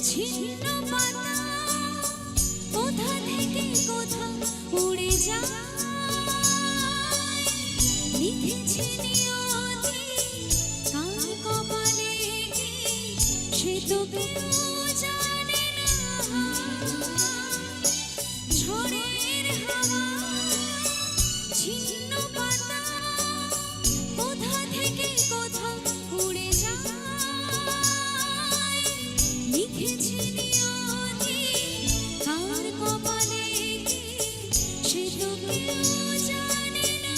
ছিন্ন পাতা কোথা থেকে কোথা উড়ে যায়, লিখেছে নিয়তি কার কপালে কি সে তো কেউ জানে না। ঝড়ের হাওয়া ছিন্ন পাতা কোথা থেকে কোথা উড়ে যায়, লিখেছে নিয়তি কার কপালে কি সে তো কেউ জানে না।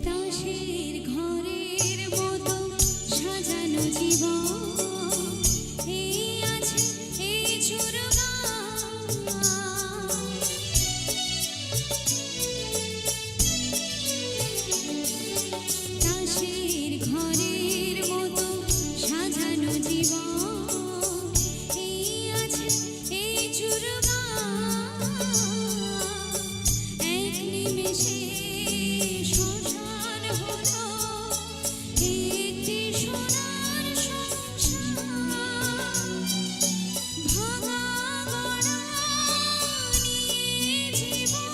দাসের ঘরের মতো সাজানো জীবন, এই আছে এই চুরগান। দাসের ঘরের মতো সাজানো জীবন, এই আছে এই চুরগান। এক নিমেষে শ্মশান হলো একটি সোনার সংসার। ভাঙা গড়া নিয়ে জীবন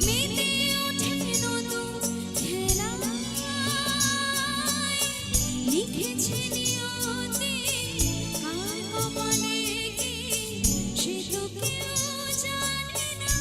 মেতে ওঠে নতুন খেলায়, লিখেছে নিয়তি কার কপালে কি সে তো কেউ জানে না।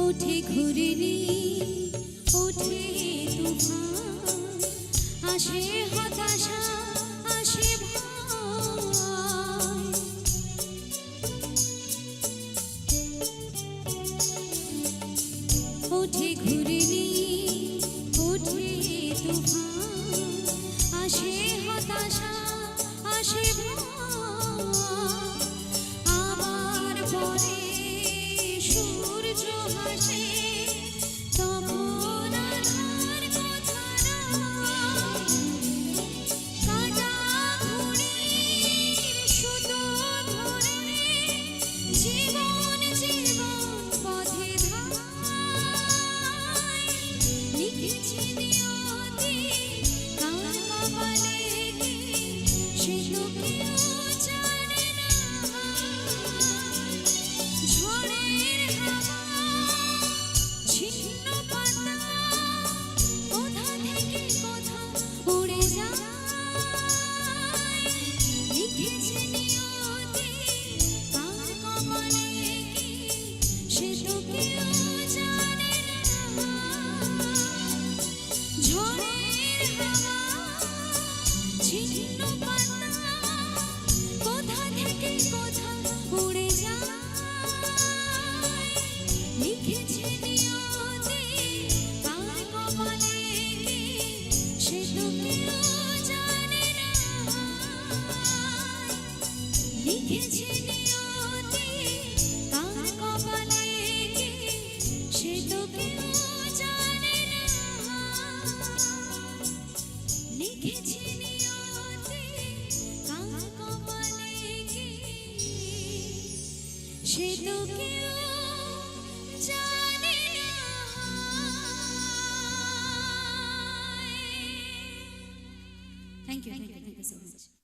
ওঠে ঘুরিনি ওঠে তুফান, আসে হতাশা আসে ভয়। ওঠে ঘুরিনি ওঠে তুফান, আসে হতাশা আসে ভয়। আবার পরে সূর্য হাসে তখন আধার কথা নয়। সে তো কেউ